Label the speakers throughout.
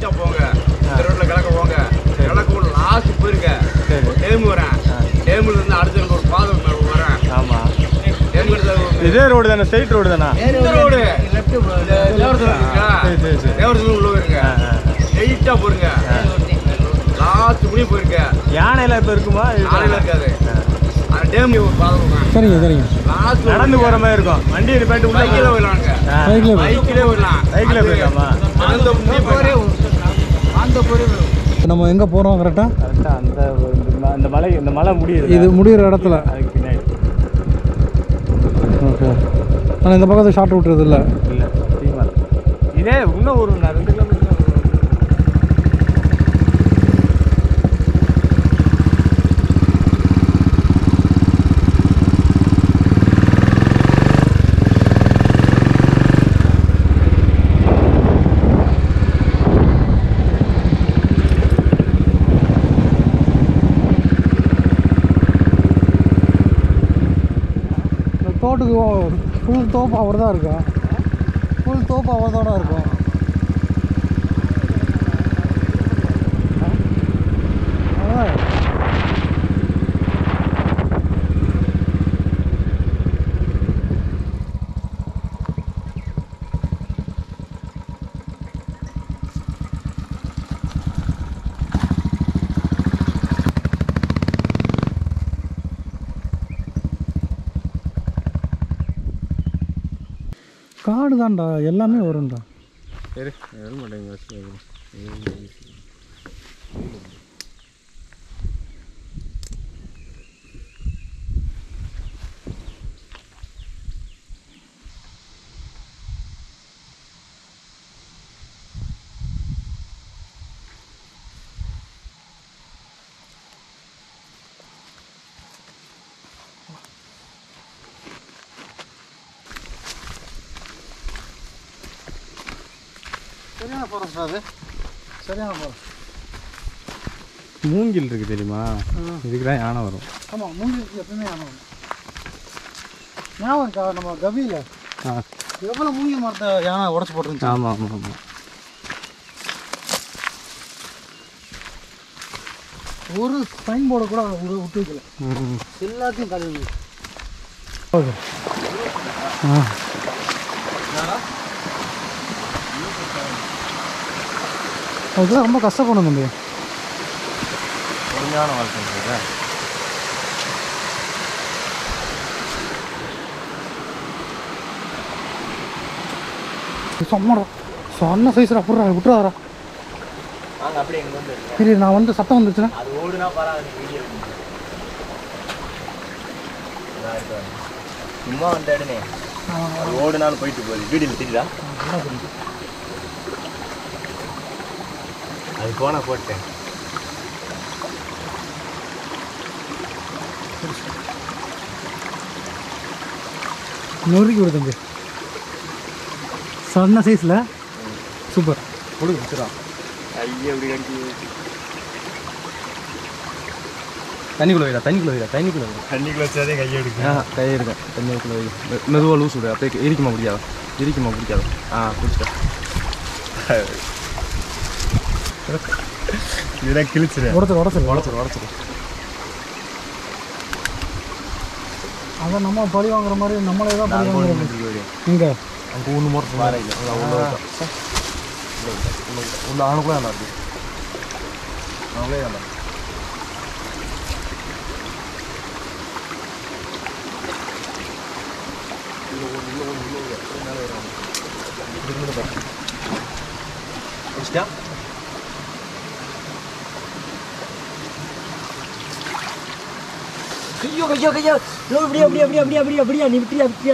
Speaker 1: ஸ்ட்ரைட்டா போங்க. இந்த ரோட்ல கிழக்க போங்க. கிழக்கு ஒரு லாஸ்ட் போயிருங்க. டேம் வரேன். டேம்ல இருந்து அடுத்த ஒரு பாதை வரேன்.
Speaker 2: ஆமா. இதே ரோடு தானே? ஸ்ட்ரைட் ரோடு தானே?
Speaker 1: இந்த ரோடு லெஃப்ட் தேவரத்துல இருக்கா? தேவரத்துல உள்ள போயிருங்க. ஸ்ட்ரைட்டா போறீங்க. லாஸ்ட் முடிய போயிருங்க.
Speaker 2: யானைலாம் இப்ப இருக்குமா?
Speaker 1: யானைலாம் இருக்காது. அந்த டேம் ஒரு பாதை போங்க.
Speaker 3: சரிங்க சரிங்க.
Speaker 2: லாஸ்ட் நடந்து போற மாதிரி இருக்கும். வண்டி நிப்பாட்டி உள்ள
Speaker 1: பைக்ல போயிடலாங்க. பைக்ல போயிடலாம்.
Speaker 2: பைக்ல போயிடலாமா?
Speaker 1: அந்த போறே அந்த போறே.
Speaker 3: நம்ம எங்கே போகிறோம் கரெக்டாக?
Speaker 2: கரெக்டாக இந்த மலை முடியுது.
Speaker 3: இது முடிகிற இடத்துல
Speaker 2: அதுக்கு பின்னாடி.
Speaker 3: ஓகே. ஆனால் இந்த பக்கத்தை ஷார்ட் விட்டுறது இல்லை.
Speaker 2: இல்லை இதே இன்னும் ஒரு 2 கிலோமீட்டர்.
Speaker 3: தோட்டுக்கு ஃபுல் தோப்பு அவர் தான் இருக்கும். ஃபுல் தோப்பு அவர்தோட இருக்கும். காடு தான்டா, எல்லாமே வரும்டா.
Speaker 2: சரி வர மாட்டேங்க.
Speaker 3: சரியான ஃபாரஸ்ட் அது. சரியான ஃபாரஸ்ட்.
Speaker 2: மூங்கில் இருக்குது தெரியுமா? இதுக்கு தான் யானை வரும்.
Speaker 3: ஆமாம், மூங்கிலுக்கு எப்பவுமே யானை வரும். ஞாபகம் இருக்கா நம்ம கவியில் எவ்வளோ மூங்கில் மரத்தை யானை உடச்சி போட்டுருந்துச்சு?
Speaker 2: ஆமாம் ஆமாம் ஆமாம்.
Speaker 3: ஒரு சைன் போர்டை கூட விட்டு வைக்கல. எல்லாத்தையும் கழுவி. ஓகே. அதுதான் ரொம்ப கஷ்டப்படணும் தம்பி.
Speaker 2: பொறுமையான வாழ்க்கை.
Speaker 3: சொம்மடா சொன்ன சைஸ்ரா புடுறா விட்டுறாரா. சரி நான் வந்து சத்தம் வந்துச்சுன்னா
Speaker 2: அது ஓடுனா பரவாயில்ல. வீடியோ சும்மா வந்தாடுனே ஓடுனாலும் போயிட்டு போகுது. வீடியோவில் தெரியுதா? அது போனா போட்டேன்.
Speaker 3: நொறுக்கி விடு தம்பி. சொன்ன சைஸில் சூப்பர்.
Speaker 2: கொடுக்கு வச்சுடான். ஐயா இப்படி கட்டி தண்ணிக்குள்ளே வைடா. தண்ணிக்குள்ளே வச்சாதே கையை எடுக்கும். கையை எடுக்கும். தண்ணிக்குள்ளே வை. மெதுவாக லூஸ் விடு. அப்படியே எரிக்குமா பிடிக்காது. பிடிச்சிட்டேன். இதெல்லாம் கிழிச்சிரு. உடச்சிரு.
Speaker 3: அதை நம்ம பழி வாங்குற மாதிரி நம்மளே தான் பழி வாங்குற. இங்கே
Speaker 2: அங்கே ஒன்று மோட்டர் பாறையில் உள்ள ஆணுக்குள்ளே நல்லா இருக்கு. அவங்களே நல்லா முடிச்சிட்டா.
Speaker 4: ஐயோ அப்படியா நீ விட்டியா நான் கையா இருக்கு.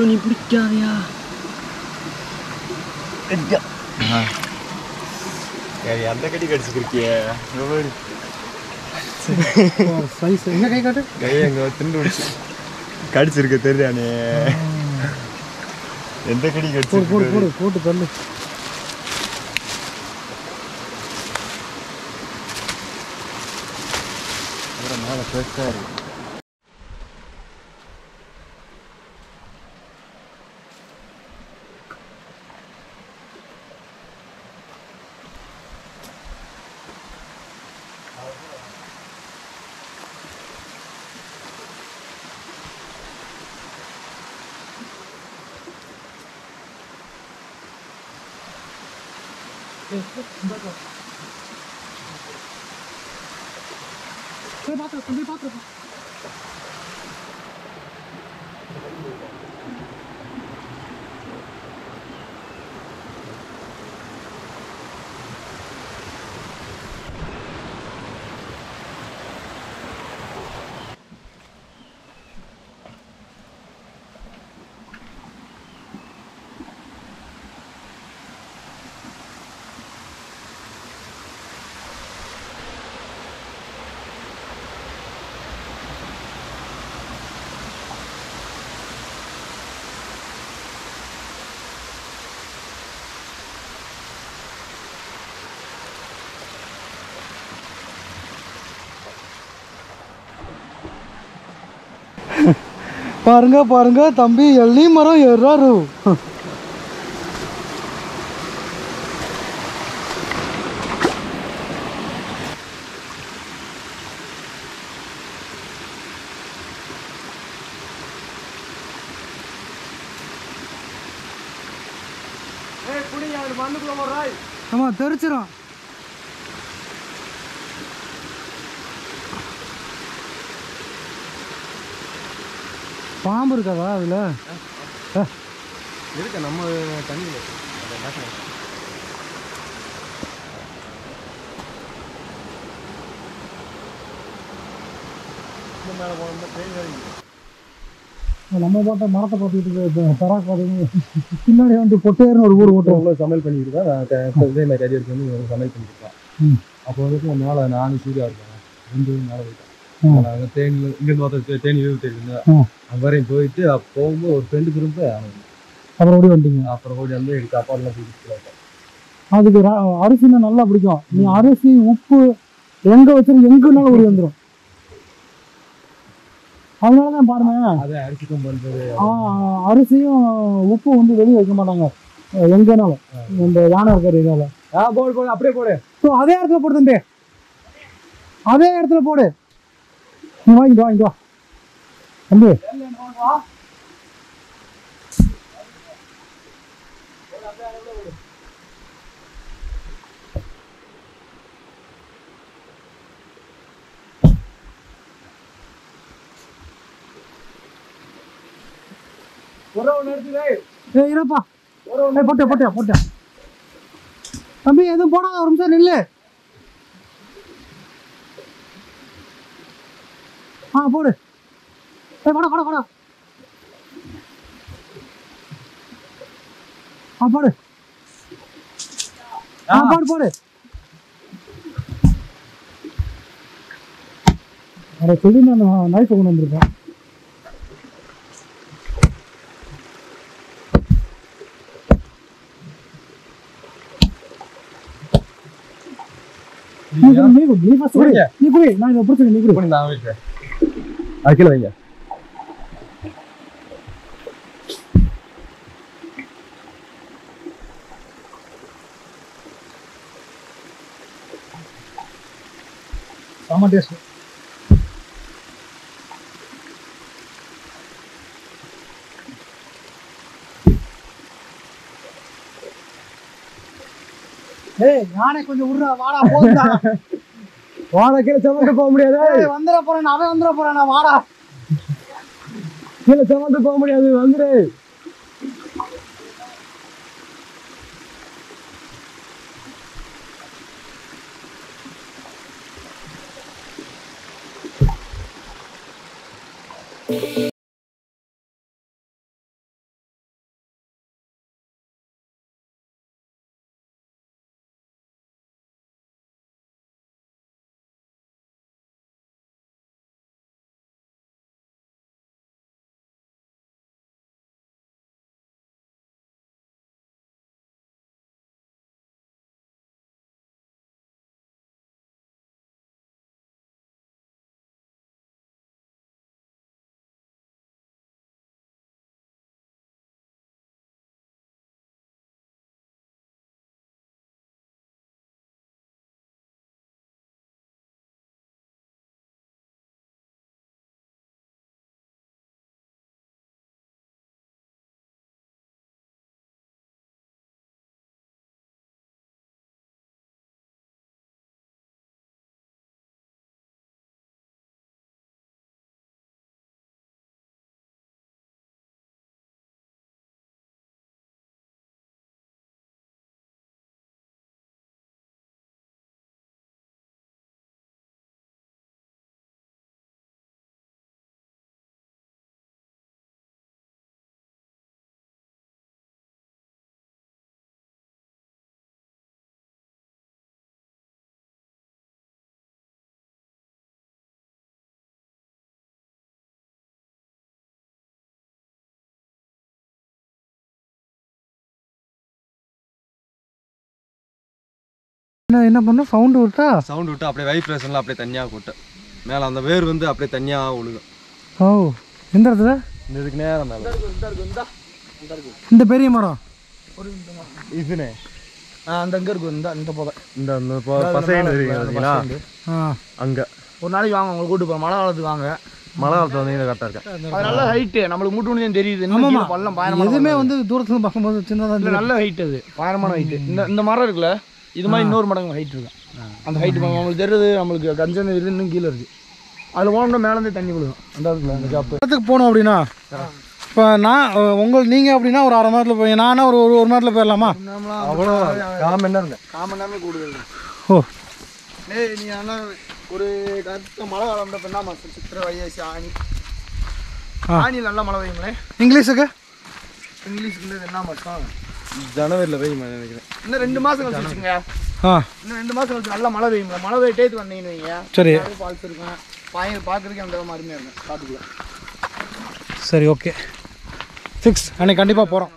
Speaker 4: நீ பிடிக்காதையா?
Speaker 2: அந்த கடி கடிச்சுக்கிறிய
Speaker 3: சைஸ் எங்க கை காட்டு.
Speaker 2: கை அங்கே திண்டு பிடிச்சி கடிச்சிருக்க தெரியானே. எந்த கடி கடிச்சு
Speaker 3: போட்டு தள்ளு.
Speaker 2: மேலே பெருசாக இருக்கு.
Speaker 3: பாருங்க பாருங்க தம்பி எள்ளி மரம் ஏறாரு. ஆமா தெரிச்சிடும். பாம்பு இருக்காதா அதில்?
Speaker 2: இருக்கு நம்ம தண்ணியில்.
Speaker 3: நம்ம பார்த்த மரத்தை பார்த்துக்கிட்டு தராக்கு பார்த்தீங்க பின்னாடி வந்து பொட்டையர்னு ஒரு ஊர் ஓட்டுறோம்.
Speaker 2: அவ்வளோ சமையல் பண்ணியிருக்கேன். இதே மாதிரி அடி வந்து சமையல் பண்ணியிருக்கேன். அப்போ வந்து மேலே நானும் சூர்யா இருக்கேன். ரெண்டு மேலே போயிட்டேன். தேனியில் இங்கேருந்து தேனி தெரியுங்க. அங்கே வரையும் போயிட்டு போகும்போது ஒரு ஃப்ரெண்டு திரும்ப
Speaker 3: அப்புறம் ஓடி வந்துட்டீங்க.
Speaker 2: அப்புறம் ஓடி வந்து எனக்கு அப்பாடெல்லாம் போயிட்டு
Speaker 3: அதுக்கு அரிசினா நல்லா பிடிக்கும். நீ அரிசி உப்பு எங்கே வச்சிரு எங்கேனாலும் ஓடி வந்துடும். அதனால தான் பாருங்க
Speaker 2: அதை அரிசிக்கும் பண்ணுறது.
Speaker 3: அரிசியும் உப்பு வந்து வெளியே வைக்க மாட்டாங்க எங்கேனாலும். இந்த யானை இருக்கிற இதால
Speaker 2: போடு அப்படியே போடு.
Speaker 3: ஸோ அதே இடத்துல போடு தம்பி, அதே இடத்துல போடு. நீ வாங்கிட்டு வா தம்பி. இருப்பா போட்டியா தம்பி, எதுவும் போடாத, ஒரு நிமிஷம் நில்லு. போடு. போட போடு. போடு. அதை சொல்லி நான் நைஃபை கொண்டு வந்திருக்கேன். நீ குடி, நான் இதை பிடிச்சிருக்கேன். நீ குடி.
Speaker 2: நான் வைக்கிறேன். அது கீழே வைங்க.
Speaker 3: செம்ம டேஸ்ட். நானே கொஞ்சம் விடுறா, வாடா போகுதா.
Speaker 2: வாடா கீழே சமந்து போக முடியாது.
Speaker 3: வந்துட போறேன், அவன் வந்துட போறேன். வாடா
Speaker 2: கீழே சமந்து போக முடியாது, வந்துடு.
Speaker 3: என்ன பண்ணணும் சவுண்டு விட்டா
Speaker 2: சவுண்ட் விட்டு அப்படியே வைப்ரேஷனில் அப்படியே தனியாக கொட்ட மேலே அந்த வேர் வந்து அப்படியே தனியாக ஒழுகும்.
Speaker 3: ஓ எந்த இடத்துல
Speaker 2: இந்த இதுக்கு நேரம் மேலே
Speaker 3: இந்த பெரிய மரம்
Speaker 2: இதுனே
Speaker 1: அந்த அங்கே இருக்கும் இந்த போதை
Speaker 2: இந்த பசைன்னு இருக்கீங்களா அங்கே
Speaker 1: ஒரு நாளைக்கு வாங்க உங்களை கூட்டு போகிறோம். மழை காலத்துக்கு வாங்க.
Speaker 2: மழை காலத்தில் வந்தீங்கன்னா கரெக்டாக இருக்கேன்.
Speaker 1: அது நல்ல ஹைட்டு நம்மளுக்கு மூட்டு முடியும் தெரியுது. பள்ளம் பயணம்
Speaker 3: எதுவுமே வந்து தூரத்துல பார்க்கும்போது சின்னதாக
Speaker 1: இல்லை நல்ல ஹைட் அது பயணமான ஹைட்டு. இந்த மரம் இருக்குல்ல இது மாதிரி இன்னொரு மடங்கு ஹைட் இருக்கும். அந்த ஹைட்டு நம்மளுக்கு தெரியுது. நம்மளுக்கு கஞ்சன் இருக்குது இன்னும் கீழே இருக்குது. அதில் போனோம்னா மேலேருந்து தண்ணி விழுகும். அந்த இருக்குல்ல அந்த ஜாப்பு
Speaker 3: இடத்துக்கு போகணும் அப்படின்னா இப்போ நான் நீங்கள் அப்படின்னா ஒரு அரை மணி நேரத்தில் போய் நானா ஒரு மணி நேரத்தில் போயிடலாமா?
Speaker 2: அவ்வளோ காமன் நேரம்
Speaker 1: காமன் நேரமே கூடுதல்.
Speaker 3: ஓ
Speaker 1: நீ ஆனால் ஒரு கருத்த மழை காலம் பண்ணா மாதம் சித்திரை வைகாசி ஆணி ஆணியில் நல்லா மழை பெய்யுங்களேன்.
Speaker 3: இங்கிலீஷுக்கு
Speaker 1: இங்கிலீஷுக்கு என்ன மாதம்
Speaker 2: ஜனவரியில் போய் நினைக்கிறேன்.
Speaker 1: இன்னும் 2 மாதம் கழிச்சு வச்சுங்க. இன்னும் 2 மாதம் கழிச்சு நல்லா மழை பெய்யுங்களா. மழை பெய்ய டேத்து வந்தீங்கன்னு வைங்க.
Speaker 3: சரி
Speaker 1: ஃபால்ஸ் இருக்கும். பார்க்குறதுக்கு அந்த அருமையாக இருக்கும் காட்டுக்குள்ள.
Speaker 3: சரி ஓகே ஃபிக்ஸ் அன்னைக்கு கண்டிப்பாக போகிறோம்.